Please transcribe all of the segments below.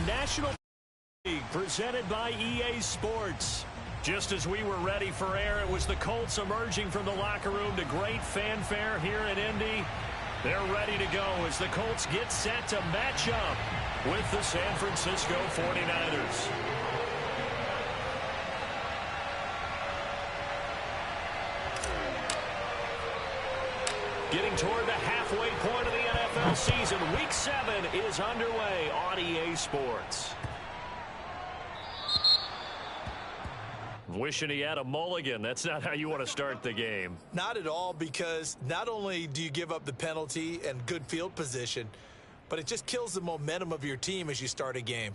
National League presented by EA Sports. Just as we were ready for air, it was the Colts emerging from the locker room to great fanfare here in Indy. They're ready to go as the Colts get set to match up with the San Francisco 49ers. Getting toward the halfway point of the NFL season, Week 7 is underway on EA Sports. Wishing he had a mulligan. That's not how you want to start the game. Not at all, because not only do you give up the penalty and good field position, but it just kills the momentum of your team as you start a game.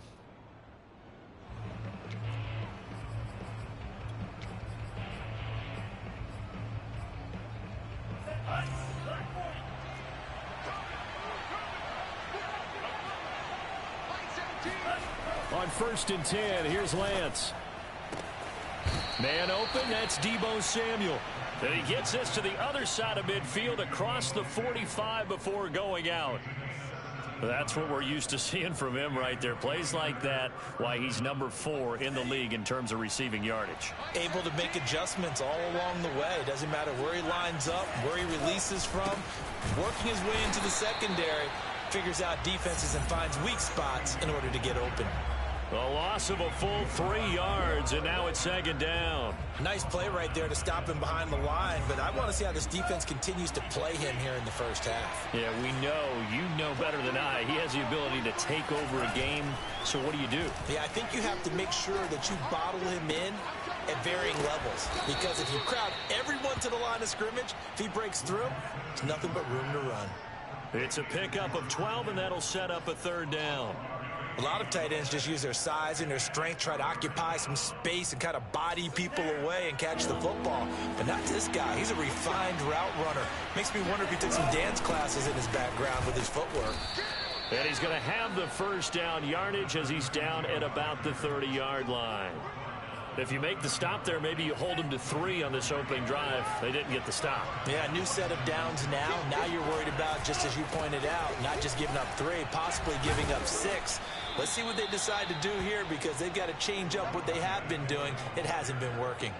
On 1st and 10, here's Lance. Man open, that's Deebo Samuel. And he gets this to the other side of midfield across the 45 before going out. That's what we're used to seeing from him right there. Plays like that, why he's number 4 in the league in terms of receiving yardage. Able to make adjustments all along the way. Doesn't matter where he lines up, where he releases from. Working his way into the secondary, figures out defenses and finds weak spots in order to get open. A loss of a full 3 yards, and now it's 2nd down. Nice play right there to stop him behind the line, but I want to see how this defense continues to play him here in the first half. Yeah, we know. You know better than I. He has the ability to take over a game, so what do? Yeah, I think you have to make sure that you bottle him in at varying levels, because if you crowd everyone to the line of scrimmage, if he breaks through, there's nothing but room to run. It's a pickup of 12, and that'll set up a 3rd down. A lot of tight ends just use their size and their strength, try to occupy some space and kind of body people away and catch the football. But not this guy. He's a refined route runner. Makes me wonder if he took some dance classes in his background with his footwork. And he's going to have the 1st down yardage as he's down at about the 30-yard line. If you make the stop there, maybe you hold them to 3 on this opening drive. They didn't get the stop. Yeah, new set of downs now. Now you're worried about, just as you pointed out, not just giving up 3, possibly giving up 6. Let's see what they decide to do here, because they've got to change up what they have been doing. It hasn't been working.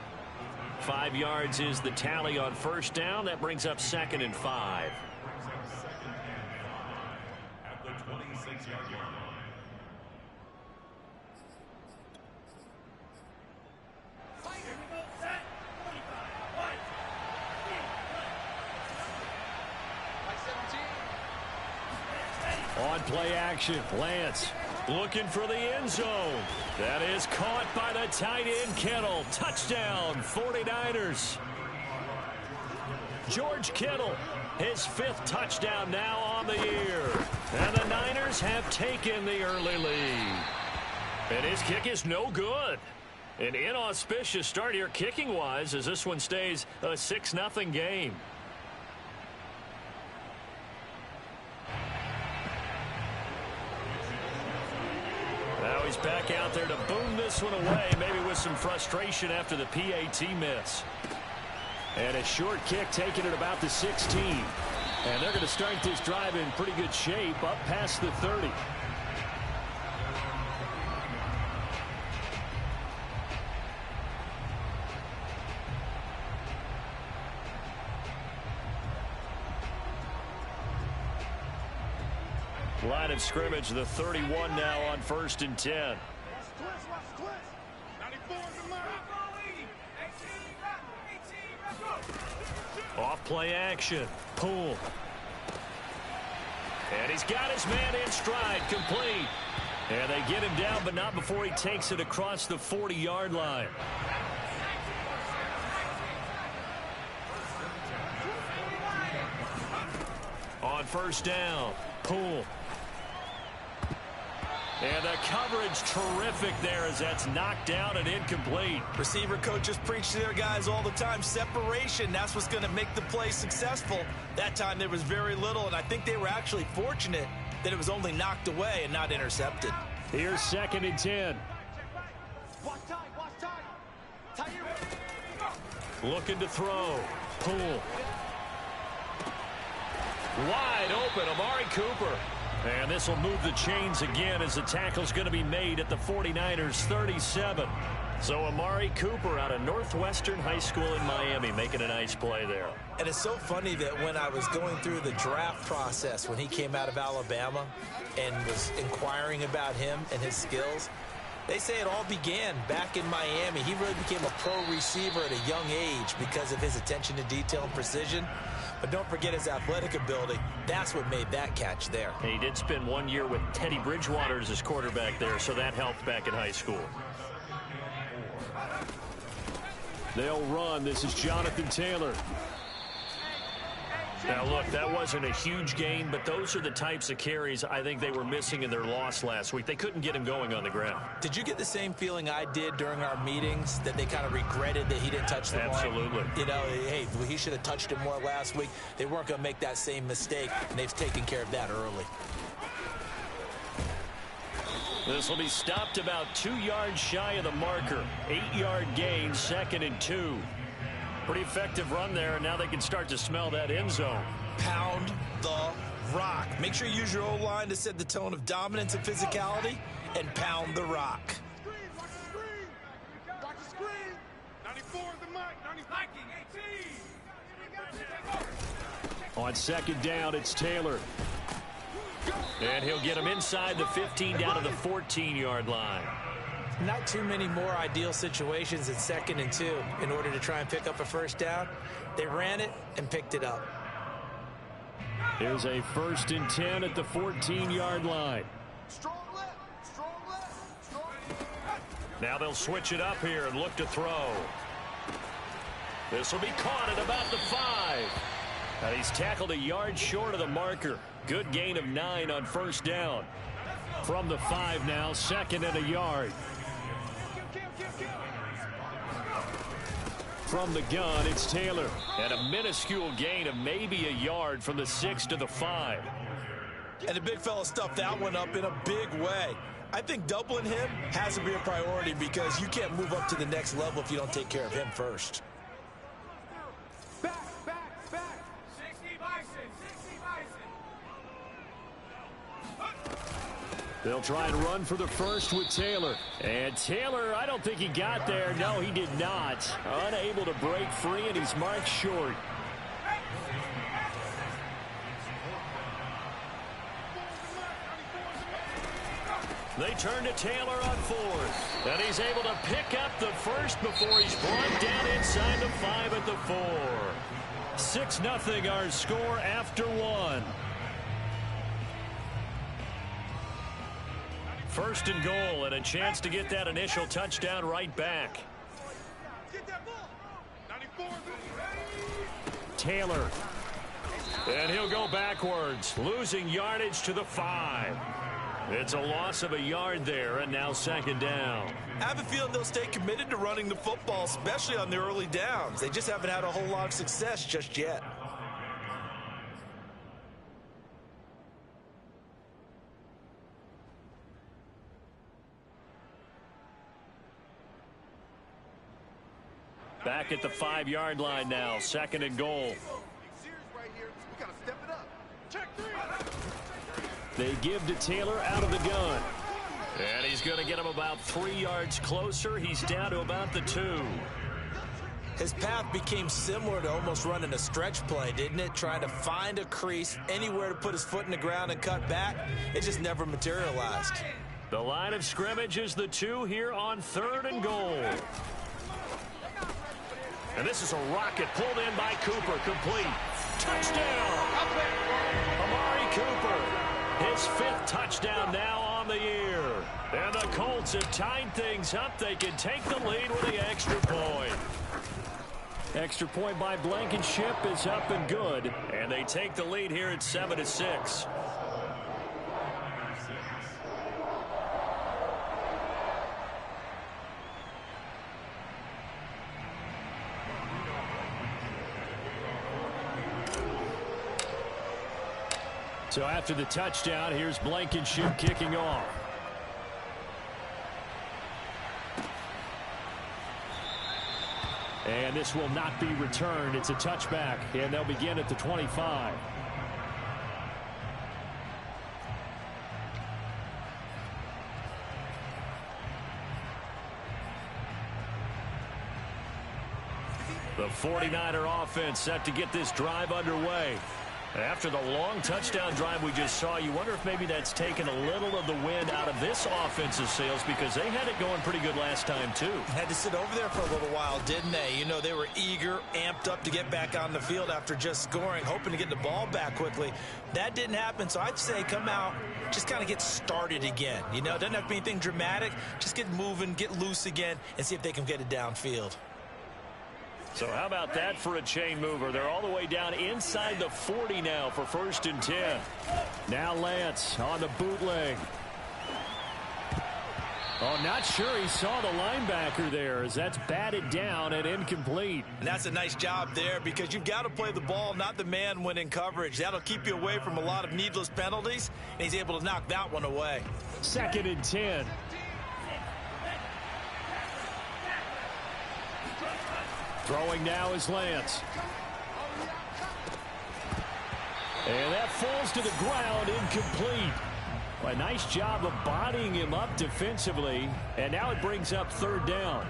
5 yards is the tally on 1st down. That brings up 2nd and 5. At the 26-yard line. On play action, Lance looking for the end zone. That is caught by the tight end, Kittle. Touchdown, 49ers. George Kittle, his 5th touchdown now on the year. And the Niners have taken the early lead. And his kick is no good. An inauspicious start here kicking-wise as this one stays a 6-0 game. Now he's back out there to boom this one away, maybe with some frustration after the PAT miss. And a short kick taken at about the 16. And they're going to start this drive in pretty good shape up past the 30. Line of scrimmage, the 31 now on 1st and 10. Off play action. Pull. And he's got his man in stride, complete. And they get him down, but not before he takes it across the 40-yard line. On 1st down, Pull. And the coverage terrific there as that's knocked down and incomplete. Receiver coaches preach to their guys all the time. Separation, that's what's going to make the play successful. That time there was very little, and I think they were actually fortunate that it was only knocked away and not intercepted. Here's 2nd and 10. Looking to throw. Pull. Wide open, Amari Cooper. And this will move the chains again as the tackle's going to be made at the 49ers 37. So Amari Cooper out of Northwestern High School in Miami making a nice play there. And it's so funny that when I was going through the draft process when he came out of Alabama and was inquiring about him and his skills, they say it all began back in Miami. He really became a pro receiver at a young age because of his attention to detail and precision. But don't forget his athletic ability. That's what made that catch there. And he did spend 1 year with Teddy Bridgewater as his quarterback there, so that helped back in high school. They'll run. This is Jonathan Taylor. Now, look, that wasn't a huge gain, but those are the types of carries I think they were missing in their loss last week. They couldn't get him going on the ground. Did you get the same feeling I did during our meetings, that they kind of regretted that he didn't touch the ball? Absolutely. You know, hey, he should have touched it more last week. They weren't going to make that same mistake, and they've taken care of that early. This will be stopped about 2 yards shy of the marker. 8-yard gain, 2nd and 2. Pretty effective run there, and now they can start to smell that end zone. Pound the rock. Make sure you use your O-line to set the tone of dominance and physicality, and pound the rock. Watch the screen. 94 is the mark. 95. 18. On 2nd down, it's Taylor. And he'll get him inside the 15 down to the 14-yard line. Not too many more ideal situations at 2nd and 2 in order to try and pick up a first down. They ran it and picked it up. Here's a 1st and 10 at the 14-yard line. Strong left. Strong left. Strong left. Now they'll switch it up here and look to throw. This will be caught at about the 5. And he's tackled a yard short of the marker. Good gain of 9 on 1st down. From the 5 now, 2nd and a yard. From the gun, it's Taylor. And a minuscule gain of maybe a yard from the 6 to the 5. And the big fella stuffed that one up in a big way. I think doubling him has to be a priority because you can't move up to the next level if you don't take care of him first. Back. 60 Bison. 60 Bison. They'll try and run for the first with Taylor. And Taylor, I don't think he got there. No, he did not. Unable to break free, and he's marked short. They turn to Taylor on 4th. And he's able to pick up the first before he's brought down inside the 5 at the 4. 6-0 our score after 1. 1st and goal, and a chance to get that initial touchdown right back. Get that ball. 94 Taylor. And he'll go backwards, losing yardage to the 5. It's a loss of a yard there, and now 2nd down. I have a feeling they'll stay committed to running the football, especially on the early downs. They just haven't had a whole lot of success just yet. Back at the 5-yard line now, 2nd and goal. right here. We gotta step it up. Check 3. They give to Taylor out of the gun. And he's going to get him about 3 yards closer. He's down to about the 2. His path became similar to almost running a stretch play, didn't it? Trying to find a crease, anywhere to put his foot in the ground and cut back. It just never materialized. The line of scrimmage is the 2 here on 3rd and goal. And this is a rocket pulled in by Cooper. Complete. Touchdown. Amari Cooper. His 5th touchdown now on the year. And the Colts have tied things up. They can take the lead with the extra point. Extra point by Blankenship is up and good. And they take the lead here at 7-6. So after the touchdown, here's Blankenship kicking off. And this will not be returned. It's a touchback, and they'll begin at the 25. The 49er offense set to get this drive underway. After the long touchdown drive we just saw, you wonder if maybe that's taken a little of the wind out of this offensive sails, because they had it going pretty good last time too. Had to sit over there for a little while, didn't they? You know, they were eager, amped up to get back on the field after just scoring, hoping to get the ball back quickly. That didn't happen, so I'd say come out, just kind of get started again. You know, it doesn't have to be anything dramatic. Just get moving, get loose again, and see if they can get it downfield. So how about that for a chain mover? They're all the way down inside the 40 now for 1st and 10. Now Lance on the bootleg. Oh, not sure he saw the linebacker there, as that's batted down and incomplete. And that's a nice job there, because you've got to play the ball, not the man when in coverage. That'll keep you away from a lot of needless penalties, and he's able to knock that one away. 2nd and 10. Throwing now is Lance. And that falls to the ground, incomplete. A nice job of bodying him up defensively. And now it brings up 3rd down.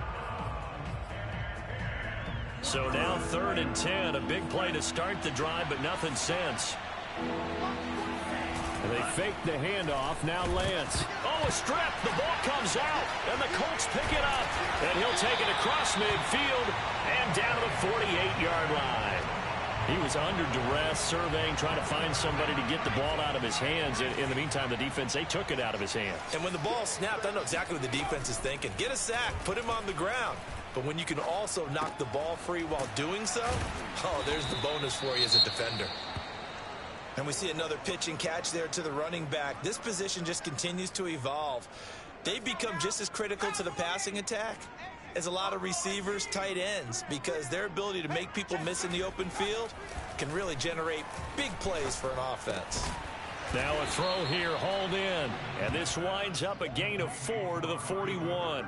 So now 3rd and 10. A big play to start the drive, but nothing since. And they fake the handoff. Now Lance. Oh, a strip. The ball comes out. And the Colts pick it up. And he'll take it across midfield and down to the 48-yard line. He was under duress, surveying, trying to find somebody to get the ball out of his hands. In the meantime, the defense, they took it out of his hands. And when the ball snapped, I know exactly what the defense is thinking. Get a sack. Put him on the ground. But when you can also knock the ball free while doing so, oh, there's the bonus for you as a defender. And we see another pitch and catch there to the running back. This position just continues to evolve. They become just as critical to the passing attack as a lot of receivers, tight ends, because their ability to make people miss in the open field can really generate big plays for an offense. Now a throw here, hauled in. And this winds up a gain of 4 to the 41.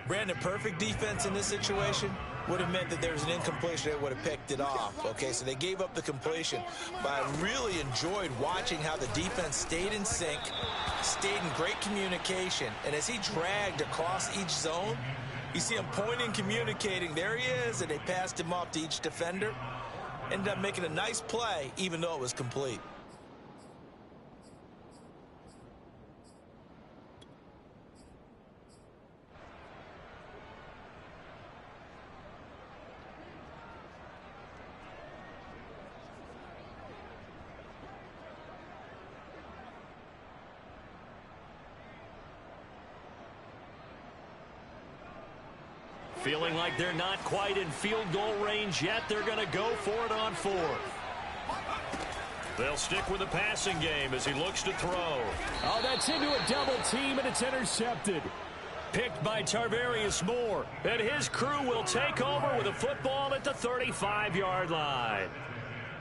Brandon, perfect defense in this situation would have meant that there was an incompletion. They would have picked it off. Okay, so they gave up the completion. But I really enjoyed watching how the defense stayed in sync, stayed in great communication. And as he dragged across each zone, you see him pointing, communicating. There he is, and they passed him off to each defender. Ended up making a nice play, even though it was complete. Feeling like they're not quite in field goal range yet. They're going to go for it on 4th. They'll stick with the passing game as he looks to throw. Oh, that's into a double team, and it's intercepted. Picked by Tarvarius Moore. And his crew will take over with a football at the 35-yard line.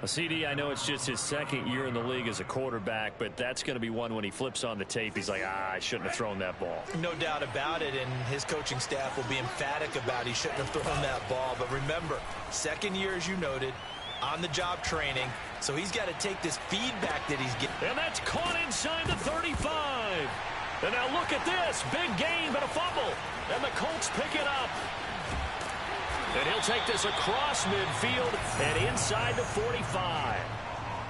CD, I know it's just his 2nd year in the league as a quarterback, but that's going to be one when he flips on the tape. He's like, I shouldn't have thrown that ball. No doubt about it, and his coaching staff will be emphatic about he shouldn't have thrown that ball. But remember, 2nd year, as you noted, on-the-job training, so he's got to take this feedback that he's getting. And that's caught inside the 35. And now look at this. Big gain, but a fumble. And the Colts pick it up. And he'll take this across midfield and inside the 45.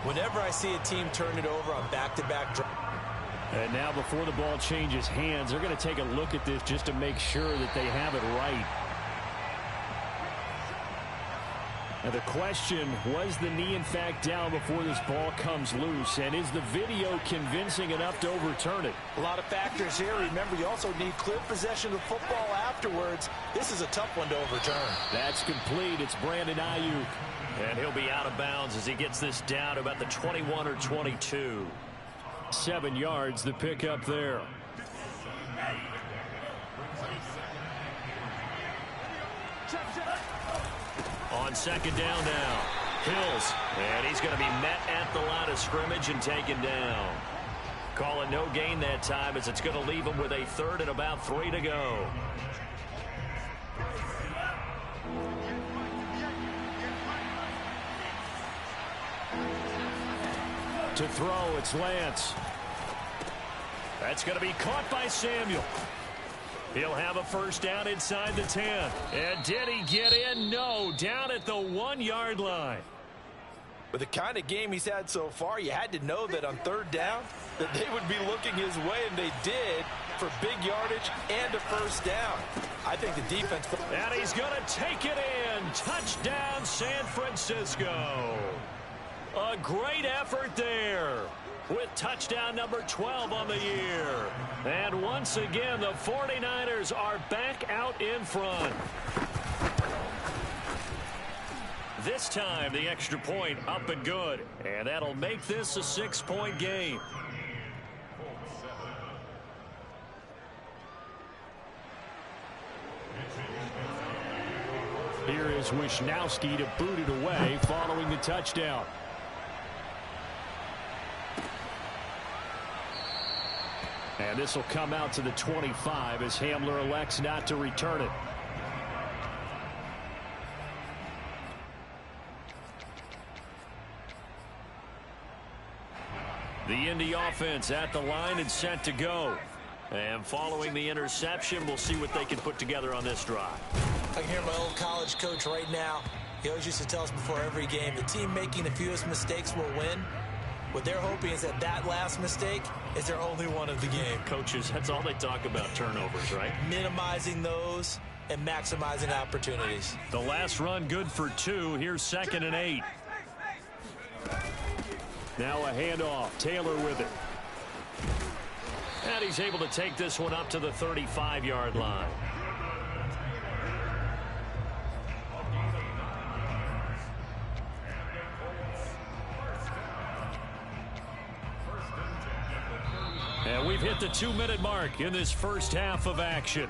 Whenever I see a team turn it over on back-to-back drives. And now before the ball changes hands, they're going to take a look at this just to make sure that they have it right. Now the question, was the knee in fact down before this ball comes loose? And is the video convincing enough to overturn it? A lot of factors here. Remember, you also need clear possession of the football afterwards. This is a tough one to overturn. That's complete. It's Brandon Ayuk. And he'll be out of bounds as he gets this down to about the 21 or 22. 7 yards, the pickup there. On 2nd down now, Hills, and he's going to be met at the line of scrimmage and taken down. Calling no gain that time, as it's going to leave him with a 3rd and about 3 to go. To throw, it's Lance. That's going to be caught by Samuel. He'll have a first down inside the 10. And did he get in? No, down at the 1-yard line. With the kind of game he's had so far, you had to know that on third down that they would be looking his way, and they did, for big yardage and a first down. I think the defense... And he's going to take it in. Touchdown, San Francisco. A great effort there with touchdown number 12 on the year. And once again, the 49ers are back out in front. This time, the extra point up and good. And that'll make this a 6-point game. Here is Wisnowski to boot it away following the touchdown. And this will come out to the 25 as Hamler elects not to return it. The Indy offense at the line and set to go. And following the interception, we'll see what they can put together on this drive. I can hear my old college coach right now. He always used to tell us before every game, the team making the fewest mistakes will win. What they're hoping is that that last mistake is their only one of the game. Coaches, that's all they talk about, turnovers, right? Minimizing those and maximizing opportunities. The last run good for 2. Here's 2nd and 8. Now a handoff. Taylor with it. And he's able to take this one up to the 35-yard line. And we've hit the 2-minute mark in this first half of action.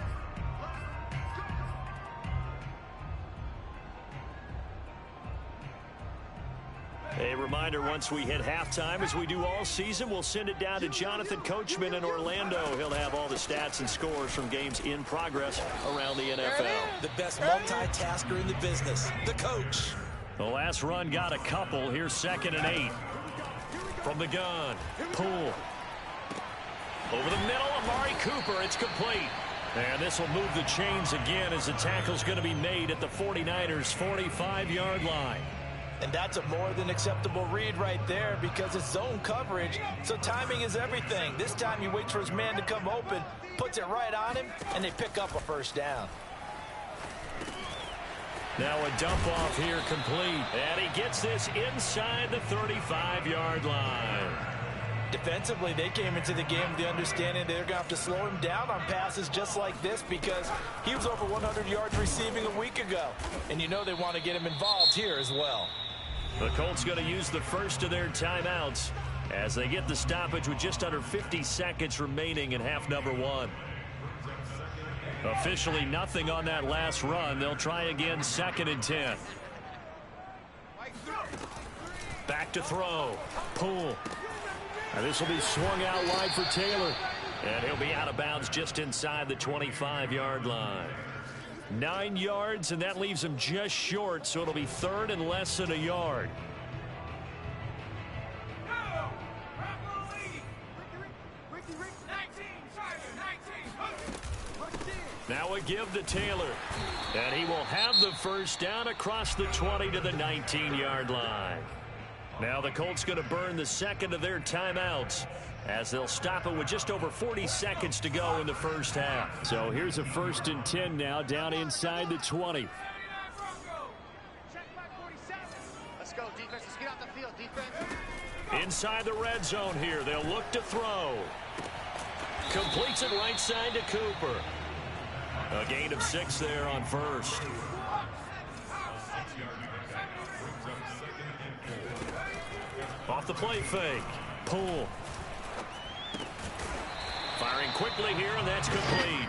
A reminder, once we hit halftime, as we do all season, we'll send it down to Jonathan Coachman in Orlando. He'll have all the stats and scores from games in progress around the NFL. The best multitasker in the business, the coach. The last run got a couple. Here's 2nd and 8. From the gun, Poole. Over the middle, Amari Cooper. It's complete. And this will move the chains again as the tackle's going to be made at the 49ers' 45-yard line. And that's a more than acceptable read right there because it's zone coverage, so timing is everything. This time he waits for his man to come open, puts it right on him, and they pick up a first down. Now a dump off here complete. And he gets this inside the 35-yard line. Defensively, they came into the game with the understanding they're going to have to slow him down on passes just like this because he was over 100 yards receiving a week ago. And you know they want to get him involved here as well. The Colts going to use the first of their timeouts as they get the stoppage with just under 50 seconds remaining in half number 1. Officially nothing on that last run. They'll try again 2nd and 10. Back to throw. Poole. And this will be swung out wide for Taylor. And he'll be out of bounds just inside the 25-yard line. 9 yards, and that leaves him just short, so it'll be 3rd and less than a yard. Now a give to Taylor. And he will have the first down across the 20 to the 19-yard line. Now the Colts going to burn the second of their timeouts as they'll stop it with just over 40 seconds to go in the first half. So here's a 1st and 10 now down inside the 20. Let's go, defense. Let's get out the field, defense. Inside the red zone here. They'll look to throw. Completes it right side to Cooper. A gain of 6 there on first. Off the play fake. Poole. Firing quickly here, and that's complete.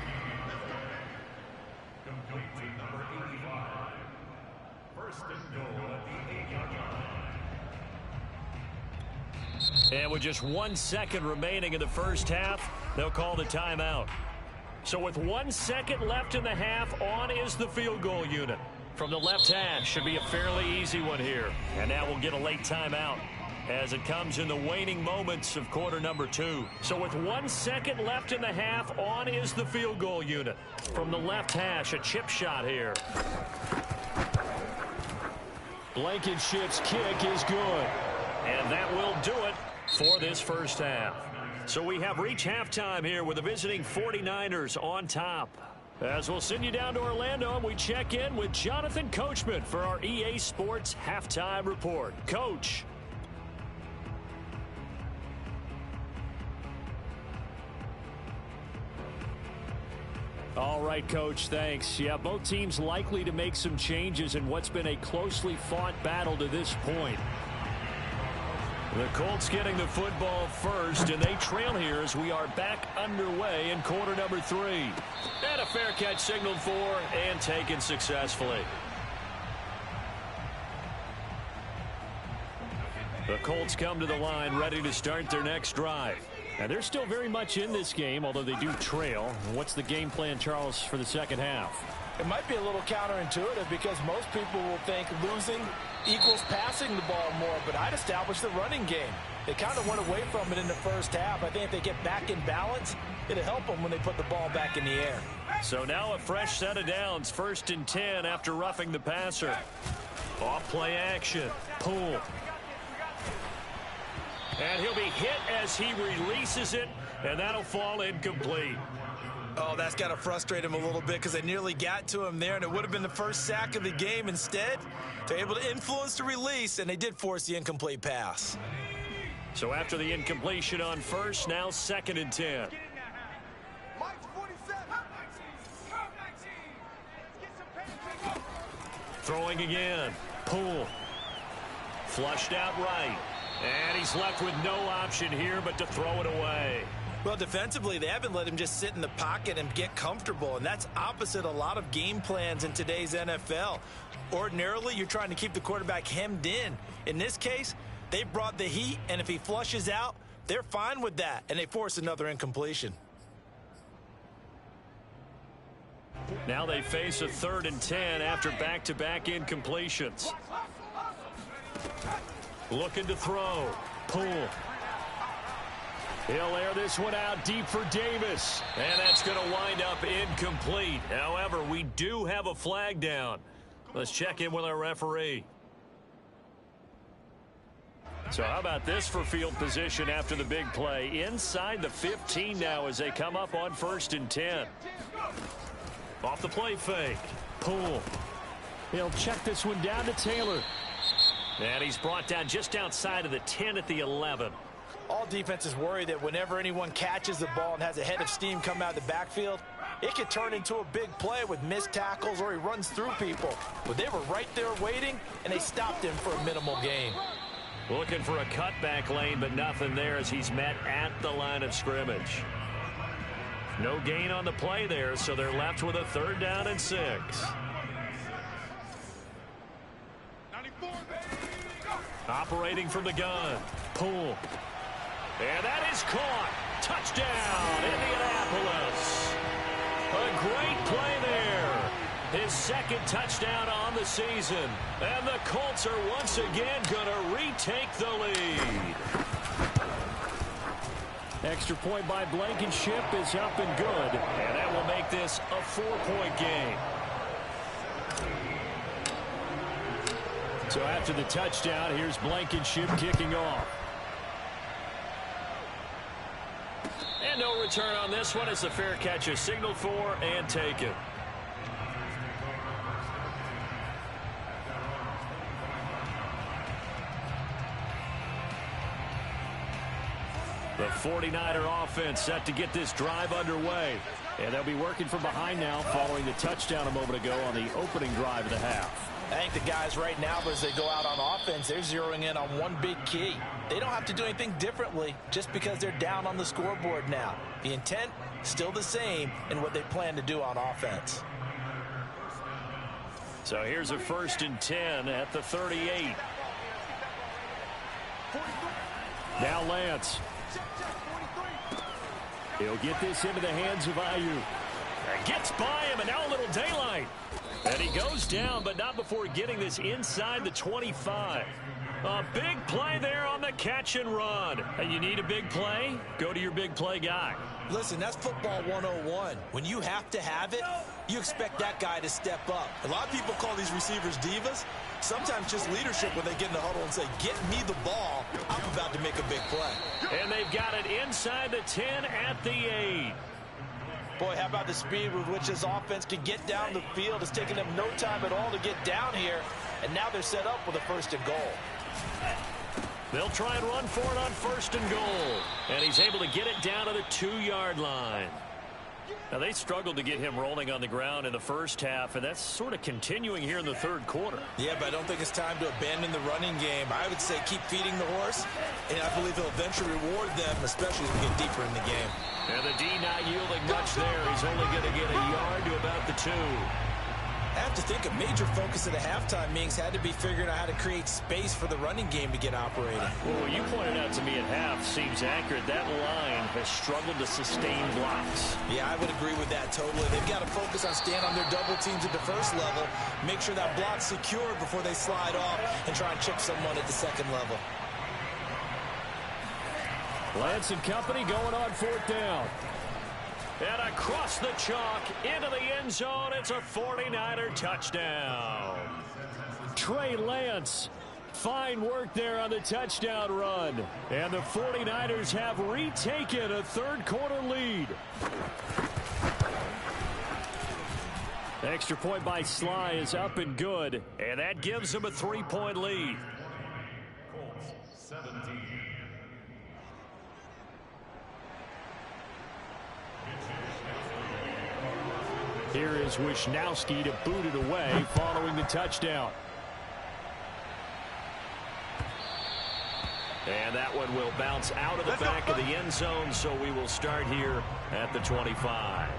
And with just 1 second remaining in the first half, they'll call the timeout. So with 1 second left in the half, on is the field goal unit. From the left hash, should be a fairly easy one here. And now we'll get a late timeout. as it comes in the waning moments of quarter number 2. So with 1 second left in the half, on is the field goal unit. From the left hash, a chip shot here. Blankenship's kick is good. And that will do it for this first half. So we have reached halftime here with the visiting 49ers on top. As we'll send you down to Orlando, and we check in with Jonathan Coachman for our EA Sports Halftime Report. Coach. All right, Coach, thanks. Yeah, both teams likely to make some changes in what's been a closely fought battle to this point. The Colts getting the football first, and they trail here as we are back underway in quarter number 3. And a fair catch signaled for and taken successfully. The Colts come to the line ready to start their next drive. And they're still very much in this game, although they do trail. What's the game plan, Charles, for the second half? It might be a little counterintuitive because most people will think losing equals passing the ball more, but I'd establish the running game. They kind of went away from it in the first half. I think if they get back in balance, it'll help them when they put the ball back in the air. So now a fresh set of downs, 1st and 10 after roughing the passer. Off play action, pull. And he'll be hit as he releases it, and that'll fall incomplete. Oh, that's got to frustrate him a little bit because they nearly got to him there, and it would have been the first sack of the game. Instead, they're able to influence the release, and they did force the incomplete pass. So after the incompletion on first, now 2nd and 10. Throwing again. Pull. Flushed out right. And he's left with no option here but to throw it away. Well, defensively, they haven't let him just sit in the pocket and get comfortable, and that's opposite a lot of game plans in today's NFL. Ordinarily, you're trying to keep the quarterback hemmed in. In this case, they brought the heat, and if he flushes out, they're fine with that, and they force another incompletion. Now they face a 3rd and 10 after back-to-back incompletions. Looking to throw. Pull. He'll air this one out deep for Davis. And that's going to wind up incomplete. However, we do have a flag down. Let's check in with our referee. So how about this for field position after the big play? Inside the 15 now as they come up on 1st and 10. Off the play fake. Pull. He'll check this one down to Taylor. And he's brought down just outside of the 10 at the 11. All defenses worry that whenever anyone catches the ball and has a head of steam come out of the backfield, it could turn into a big play with missed tackles or he runs through people. But they were right there waiting, and they stopped him for a minimal gain. Looking for a cutback lane, but nothing there as he's met at the line of scrimmage. No gain on the play there, so they're left with a 3rd down and 6. Operating from the gun. Pull. And that is caught. Touchdown, Indianapolis. A great play there. His 2nd touchdown on the season. And the Colts are once again going to retake the lead. Extra point by Blankenship is up and good. And that will make this a 4-point game. So after the touchdown, here's Blankenship kicking off. And no return on this one as the fair catch is signaled for and taken. The 49er offense set to get this drive underway. And they'll be working from behind now following the touchdown a moment ago on the opening drive of the half. I think the guys right now, as they go out on offense, they're zeroing in on one big key. They don't have to do anything differently just because they're down on the scoreboard now. The intent, still the same in what they plan to do on offense. So here's a 1st and 10 at the 38. Now Lance. He'll get this into the hands of Aiyuk. Gets by him, and now a little daylight. And he goes down, but not before getting this inside the 25. A big play there on the catch and run. And you need a big play? Go to your big play guy. Listen, that's football 101. When you have to have it, you expect that guy to step up. A lot of people call these receivers divas. Sometimes just leadership when they get in the huddle and say, get me the ball. I'm about to make a big play. And they've got it inside the 10 at the 8. Boy, how about the speed with which this offense can get down the field? It's taken them no time at all to get down here. And now they're set up with a 1st and goal. They'll try and run for it on 1st and goal. And he's able to get it down to the 2-yard line. Now, they struggled to get him rolling on the ground in the first half, and that's sort of continuing here in the 3rd quarter. Yeah, but I don't think it's time to abandon the running game. I would say keep feeding the horse, and I believe he'll eventually reward them, especially as we get deeper in the game. And the D not yielding much there. He's only going to get a yard to about the 2. I have to think a major focus at the halftime meetings had to be figuring out how to create space for the running game to get operating. Well, what you pointed out to me at half seems accurate. That line has struggled to sustain blocks. Yeah, I would agree with that totally. They've got to focus on staying on their double teams at the 1st level, make sure that block's secured before they slide off and try and chip someone at the 2nd level. Lance and company going on 4th down. And across the chalk into the end zone, it's a 49er touchdown. Trey Lance, fine work there on the touchdown run. And the 49ers have retaken a 3rd quarter lead. Extra point by Sly is up and good, and that gives them a 3-point lead. Colts 17. Here is Wisnowski to boot it away following the touchdown. And that one will bounce out of the back of the end zone, so we will start here at the 25.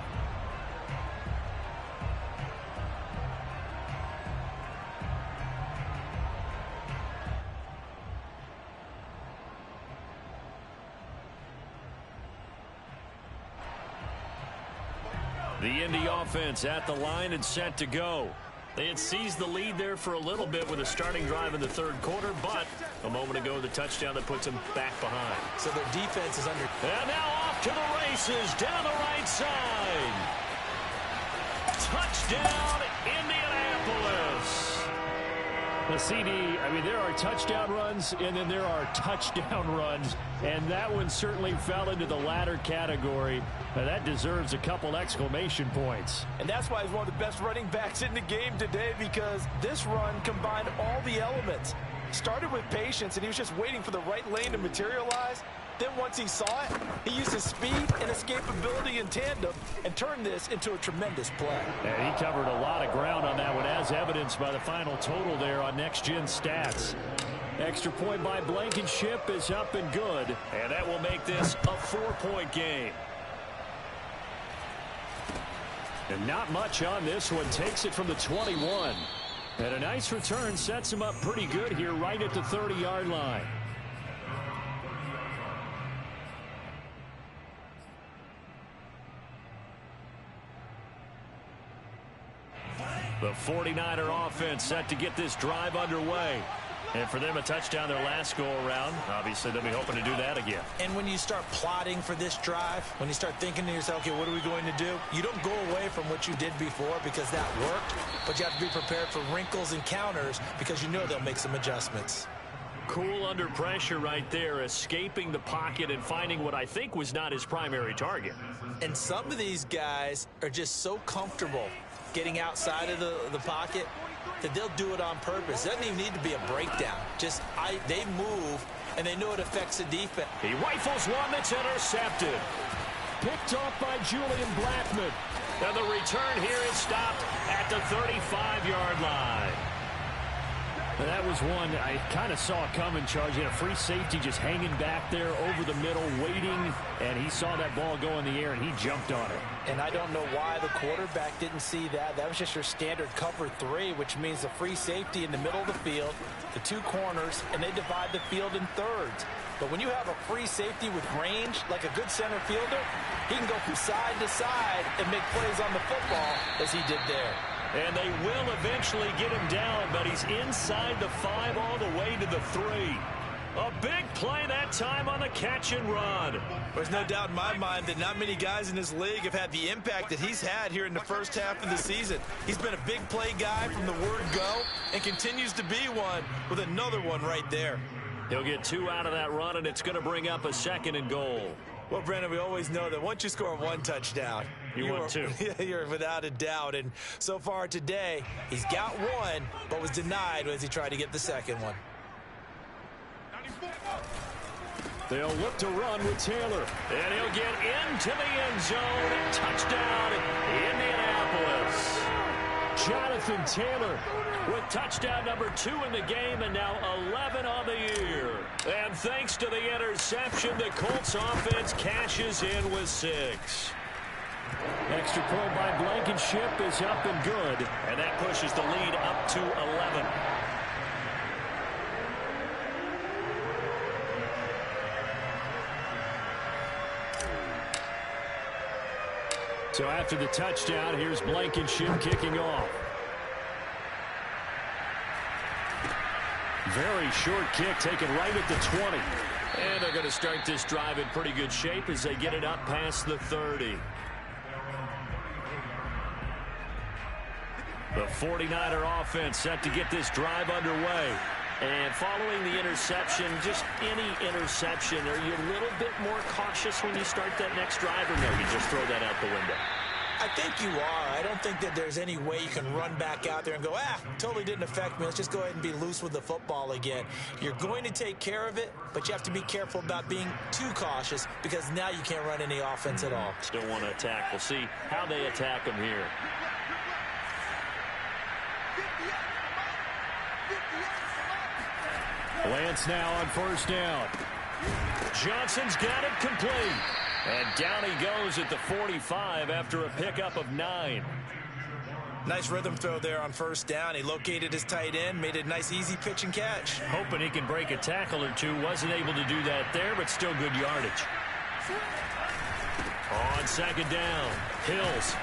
The Indy offense at the line and set to go. They had seized the lead there for a little bit with a starting drive in the 3rd quarter, but a moment ago the touchdown that puts them back behind. So their defense is under. And now off to the races down the right side. Touchdown, Indianapolis. The CD, I mean, there are touchdown runs, and then there are touchdown runs, and that one certainly fell into the latter category. Now, that deserves a couple exclamation points. And that's why he's one of the best running backs in the game today, because this run combined all the elements. Started with patience, and he was just waiting for the right lane to materialize. Then once he saw it, he used his speed and escapability in tandem and turned this into a tremendous play. And he covered a lot of ground on that one, as evidenced by the final total there on Next Gen Stats. Extra point by Blankenship is up and good, and that will make this a 4-point game. And not much on this one. Takes it from the 21. And a nice return sets him up pretty good here right at the 30-yard line. The 49er offense set to get this drive underway. And for them, a touchdown their last go-around. Obviously, they'll be hoping to do that again. And when you start plotting for this drive, when you start thinking to yourself, okay, what are we going to do? You don't go away from what you did before because that worked, but you have to be prepared for wrinkles and counters because you know they'll make some adjustments. Cool under pressure right there, escaping the pocket and finding what I think was not his primary target. And some of these guys are just so comfortable getting outside of the pocket that they'll do it on purpose. It doesn't even need to be a breakdown. Just they move, and they know it affects the defense. He rifles one that's intercepted. Picked off by Julian Blackman. And the return here is stopped at the 35-yard line. And that was one I kind of saw coming, Charge. He had a free safety just hanging back there over the middle, waiting, and he saw that ball go in the air, and he jumped on it. And I don't know why the quarterback didn't see that. That was just your standard cover 3, which means the free safety in the middle of the field, the 2 corners, and they divide the field in thirds. But when you have a free safety with range, like a good center fielder, he can go from side to side and make plays on the football as he did there. And they will eventually get him down, but he's inside the 5 all the way to the 3. A big play that time on the catch and run. There's no doubt in my mind that not many guys in this league have had the impact that he's had here in the first half of the season. He's been a big play guy from the word go and continues to be one with another one right there. He'll get 2 out of that run, and it's going to bring up a 2nd and goal. Well, Brandon, we always know that once you score 1 touchdown, you want 2. You're without a doubt. And so far today, he's got 1, but was denied as he tried to get the 2nd one. They'll look to run with Taylor. And he'll get into the end zone. Touchdown, Indianapolis. Jonathan Taylor with touchdown number 2 in the game, and now 11 on the year. And thanks to the interception, the Colts offense cashes in with 6. Extra point by Blankenship is up and good, and that pushes the lead up to 11. So after the touchdown, here's Blankenship kicking off. Very short kick taken right at the 20. And they're going to start this drive in pretty good shape as they get it up past the 30. The 49er offense set to get this drive underway. And following the interception, just any interception, are you a little bit more cautious when you start that next drive, or no, you just throw that out the window? I think you are. I don't think that there's any way you can run back out there and go, totally didn't affect me. Let's just go ahead and be loose with the football again. You're going to take care of it, but you have to be careful about being too cautious because now you can't run any offense at all. Still want to attack. We'll see how they attack them here. Lance now on first down. Johnson's got it complete. And down he goes at the 45 after a pickup of 9. Nice rhythm throw there on first down. He located his tight end, made a nice easy pitch and catch. Hoping he can break a tackle or two. Wasn't able to do that there, but still good yardage. On second down, Hills.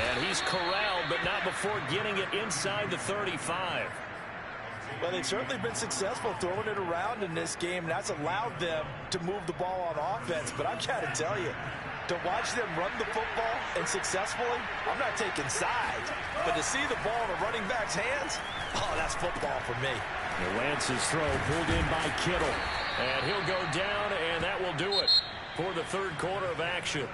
And he's corralled, but not before getting it inside the 35. Well, they've certainly been successful throwing it around in this game. That's allowed them to move the ball on offense. But I've got to tell you, to watch them run the football and successfully, I'm not taking sides. But to see the ball in a running back's hands, that's football for me. Lance's throw pulled in by Kittle. And he'll go down, and that will do it for the third quarter of action.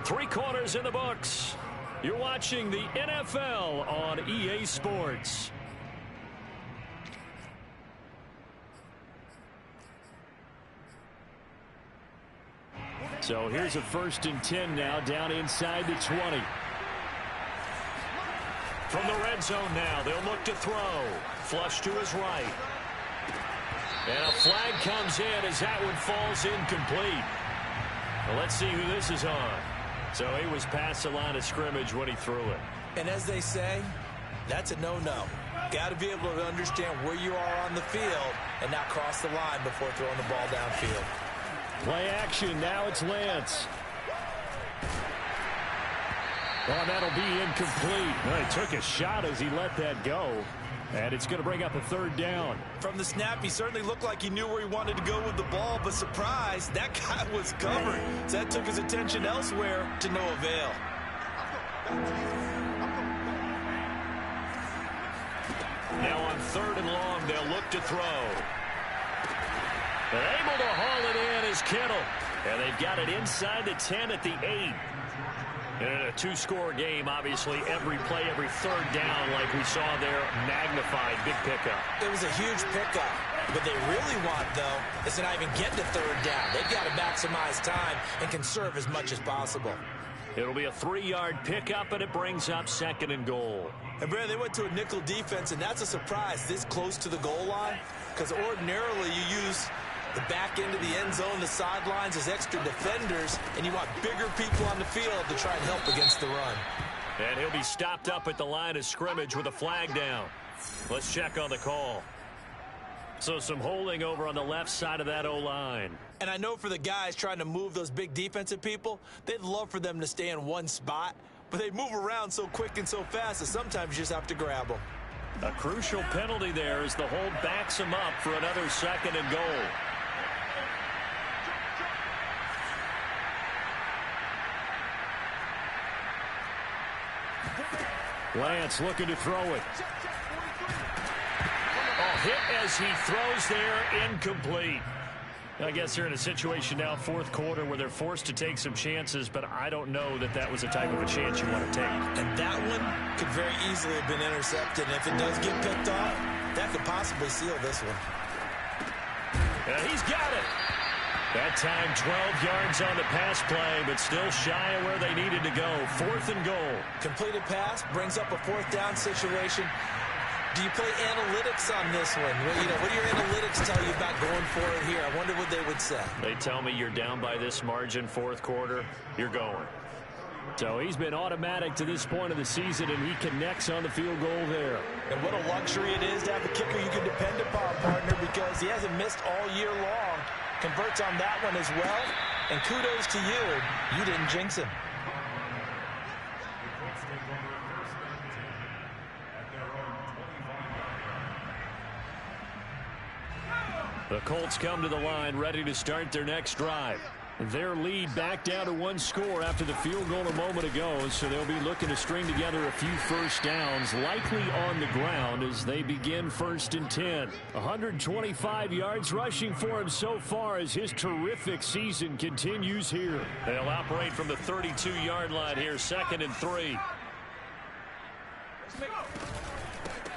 3 quarters in the books. You're watching the NFL on EA Sports. So here's a 1st and 10 now, down inside the 20. From the red zone now, they'll look to throw. Flush to his right. And a flag comes in as that one falls incomplete. Well, let's see who this is on. So he was past the line of scrimmage when he threw it. And as they say, that's a no-no. Got to be able to understand where you are on the field and not cross the line before throwing the ball downfield. Play action. Now it's Lance. Well, that'll be incomplete. Well, he took a shot as he let that go. And it's going to bring up a 3rd down. From the snap, he certainly looked like he knew where he wanted to go with the ball, but surprise, that guy was covered. So that took his attention elsewhere to no avail. Now on 3rd and long, they'll look to throw. They're able to haul it in as Kittle. And they've got it inside the 10 at the 8. And in a 2-score game, obviously, every play, every 3rd down, like we saw there, magnified, big pickup. It was a huge pickup. What they really want, though, is to not even get to 3rd down. They've got to maximize time and conserve as much as possible. It'll be a 3-yard pickup, and it brings up 2nd and goal. And, Brad, they went to a nickel defense, and that's a surprise this close to the goal line, because ordinarily you use the back end of the end zone, the sidelines as extra defenders, and you want bigger people on the field to try and help against the run. And he'll be stopped up at the line of scrimmage with a flag down. Let's check on the call. So some holding over on the left side of that O-line. And I know for the guys trying to move those big defensive people, they'd love for them to stay in one spot, but they move around so quick and so fast that sometimes you just have to grab them. A crucial penalty there as the hold backs him up for another 2nd and goal. Lance looking to throw it. Oh, hit as he throws there, incomplete. I guess they're in a situation now, 4th quarter, where they're forced to take some chances, but I don't know that that was the type of a chance you want to take. And that one could very easily have been intercepted. And if it does get picked off, that could possibly seal this one. And he's got it. That time 12 yards on the pass play, but still shy of where they needed to go. 4th and goal. Completed pass brings up a 4th down situation. Do you play analytics on this one? Well, what do your analytics tell you about going for it here? I wonder what they would say. They tell me you're down by this margin, 4th quarter, you're going. So he's been automatic to this point of the season, and he connects on the field goal there. And what a luxury it is to have a kicker you can depend upon, partner, because he hasn't missed all year long. Converts on that one as well, and kudos to you. You didn't jinx him. The Colts come to the line, ready to start their next drive. Their lead back down to 1 score after the field goal a moment ago, so they'll be looking to string together a few first downs, likely on the ground as they begin 1st and 10. 125 yards rushing for him so far as his terrific season continues here. They'll operate from the 32-yard line here, 2nd and 3.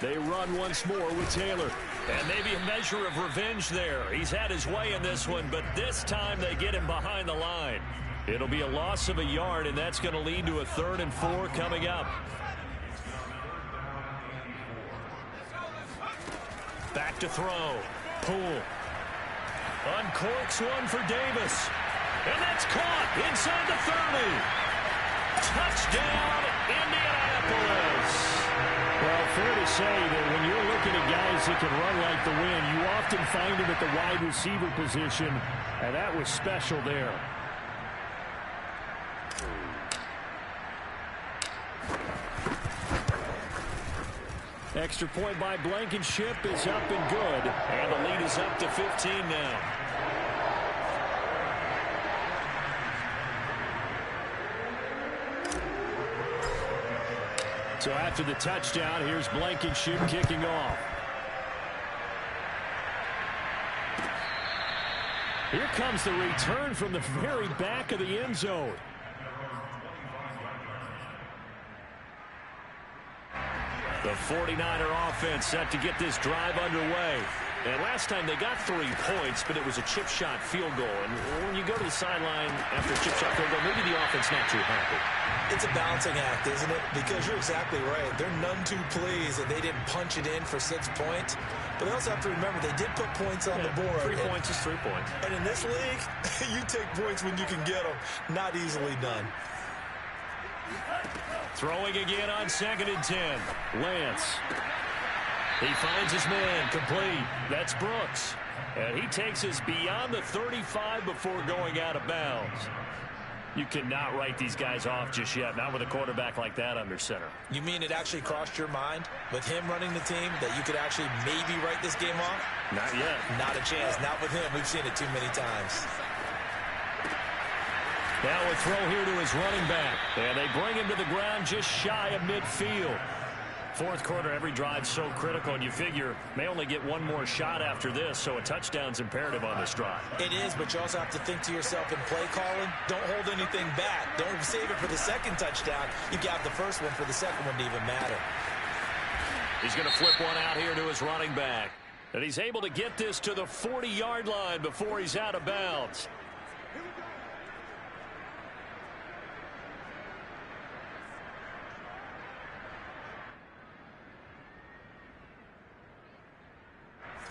They run once more with Taylor. And maybe a measure of revenge there. He's had his way in this one, but this time they get him behind the line. It'll be a loss of a yard, and that's going to lead to a 3rd and 4 coming up. Back to throw. Poole. Uncorks one for Davis. And that's caught inside the 30. Touchdown, Indianapolis. Well, fair to say that when you're looking at guys that can run like the wind, you often find them at the wide receiver position, and that was special there. Extra point by Blankenship is up and good, and the lead is up to 15 now. So after the touchdown, here's Blankenship kicking off. Here comes the return from the very back of the end zone. The 49er offense set to get this drive underway. And last time they got 3 points, but it was a chip shot field goal. And when you go to the sideline after a chip shot field goal, maybe the offense not too happy. It's a balancing act, isn't it? Because you're exactly right. They're none too pleased that they didn't punch it in for 6 points. But they also have to remember they did put points on the board. 3 points is 3 points. And in this league, you take points when you can get them. Not easily done. Throwing again on 2nd and 10. Lance. He finds his man, complete. That's Brooks. And he takes us beyond the 35 before going out of bounds. You cannot write these guys off just yet, not with a quarterback like that under center. You mean it actually crossed your mind with him running the team that you could actually maybe write this game off? Not yet. Not a chance. Not with him. We've seen it too many times. Now a throw here to his running back. And they bring him to the ground just shy of midfield. 4th quarter, every drive's so critical, and you figure may only get one more shot after this, so a touchdown's imperative on this drive. It is, but you also have to think to yourself in play calling, don't hold anything back. Don't save it for the 2nd touchdown. You got the first one for the 2nd one to even matter. He's going to flip one out here to his running back. And he's able to get this to the 40-yard line before he's out of bounds.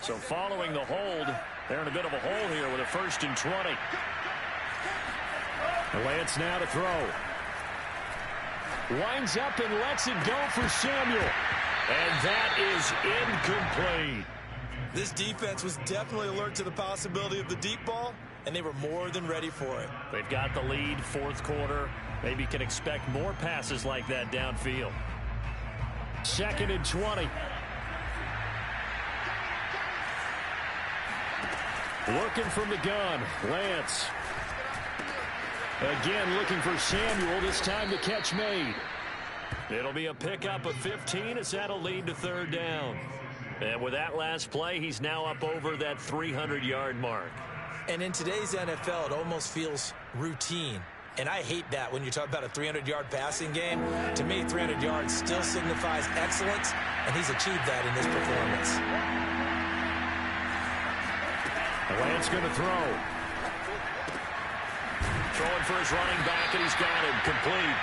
So following the hold, they're in a bit of a hole here with a 1st and 20. Lance now to throw. Winds up and lets it go for Samuel. And that is incomplete. This defense was definitely alert to the possibility of the deep ball, and they were more than ready for it. They've got the lead, fourth quarter. Maybe can expect more passes like that downfield. 2nd and 20. Working from the gun, Lance. Again looking for Samuel, this time the catch made. It'll be a pickup of 15 as that'll lead to 3rd down. And with that last play, he's now up over that 300-yard mark. And in today's NFL, it almost feels routine. And I hate that when you talk about a 300-yard passing game. To me, 300 yards still signifies excellence, and he's achieved that in this performance. Lance going to throw. Throwing for his running back, and he's got him complete.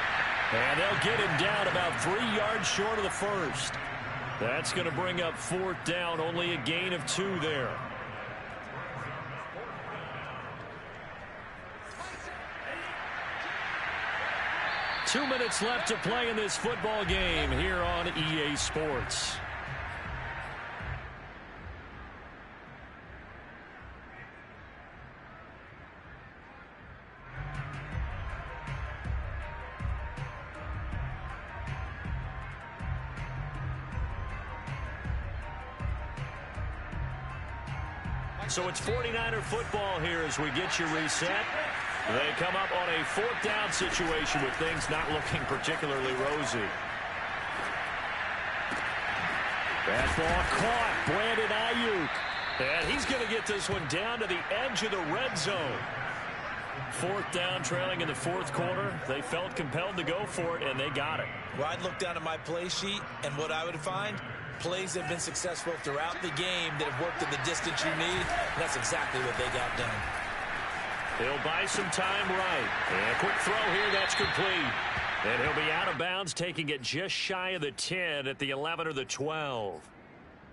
And they'll get him down about 3 yards short of the first. That's going to bring up 4th down, only a gain of 2 there. Two minutes left to play in this football game here on EA Sports. So it's 49er football here as we get you reset. They come up on a 4th down situation with things not looking particularly rosy. That ball caught. Brandon Ayuk. And he's going to get this one down to the edge of the red zone. 4th down, trailing in the 4th quarter. They felt compelled to go for it, and they got it. Well, I'd look down at my play sheet, and what I would find, plays have been successful throughout the game that have worked in the distance you need. And that's exactly what they got done. He'll buy some time right. And a quick throw here, that's complete. And he'll be out of bounds, taking it just shy of the 10 at the 11 or the 12.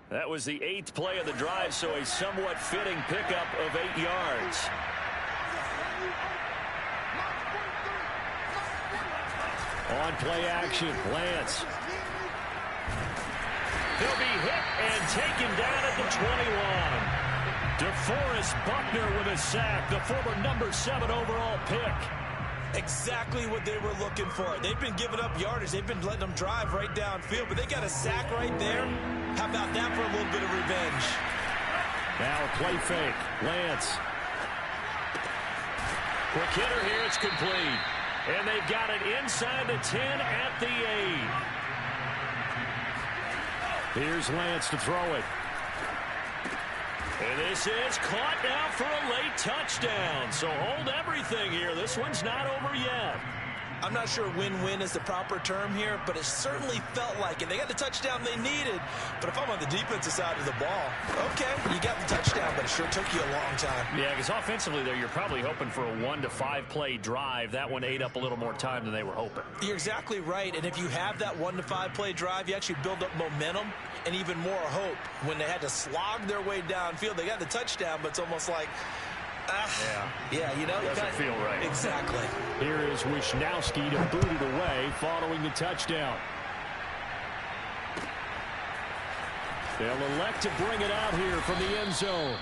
That was the 8th play of the drive, so a somewhat fitting pickup of 8 yards. On play action, Lance. He'll be hit and taken down at the 21. DeForest Buckner with a sack, the former number 7 overall pick. Exactly what they were looking for. They've been giving up yardage. They've been letting them drive right downfield, but they got a sack right there. How about that for a little bit of revenge? Now a play fake. Lance. Quick hitter here. It's complete. And they've got it inside the 10 at the 8. Here's Lance to throw it. And this is caught now for a late touchdown. So hold everything here. This one's not over yet. I'm not sure win-win is the proper term here, but it certainly felt like it. They got the touchdown they needed. But if I'm on the defensive side of the ball, okay, you got the touchdown, but it sure took you a long time. Yeah, because offensively there, you're probably hoping for a 1 to 5 play drive. That one ate up a little more time than they were hoping. You're exactly right. And if you have that 1 to 5 play drive, you actually build up momentum and even more hope. When they had to slog their way downfield, they got the touchdown, but it's almost like, yeah, you know, doesn't feel right. Exactly. Here is Wisnowski to boot it away following the touchdown. They'll elect to bring it out here from the end zone.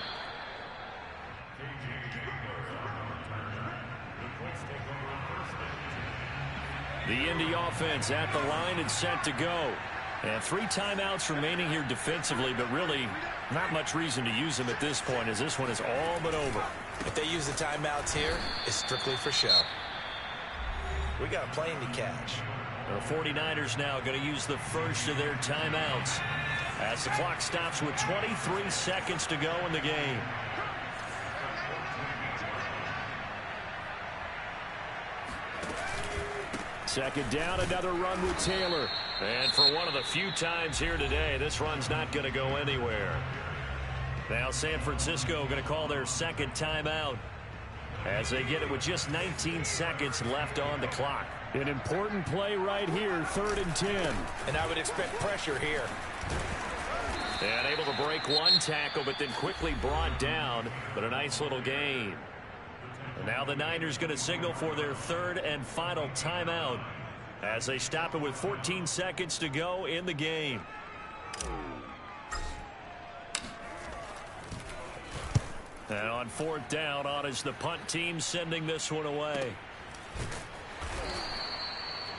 The Indy offense at the line and set to go. And 3 timeouts remaining here defensively, but really not much reason to use them at this point as this one is all but over. If they use the timeouts here, it's strictly for show. We got a plane to catch. The 49ers now going to use the first of their timeouts as the clock stops with 23 seconds to go in the game. Second down, another run with Taylor. And for one of the few times here today, this run's not going to go anywhere. Now San Francisco going to call their second timeout as they get it with just 19 seconds left on the clock. An important play right here, 3rd and 10. And I would expect pressure here. And able to break one tackle, but then quickly brought down. But a nice little gain. And now the Niners going to signal for their 3rd and final timeout as they stop it with 14 seconds to go in the game. And on fourth down, on is the punt team sending this one away.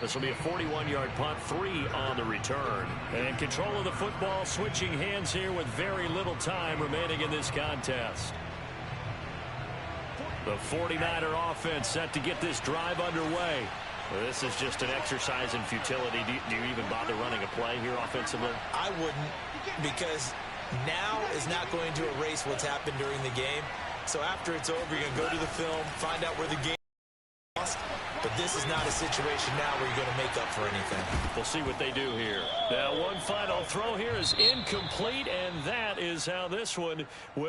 This will be a 41-yard punt, 3 on the return. And control of the football, switching hands here with very little time remaining in this contest. The 49er offense set to get this drive underway. Well, this is just an exercise in futility. Do you even bother running a play here offensively? I wouldn't, because now is not going to erase what's happened during the game. So after it's over, you're going to go to the film, find out where the game lost. But this is not a situation now where you're going to make up for anything. We'll see what they do here. Now, one final throw here is incomplete, and that is how this one will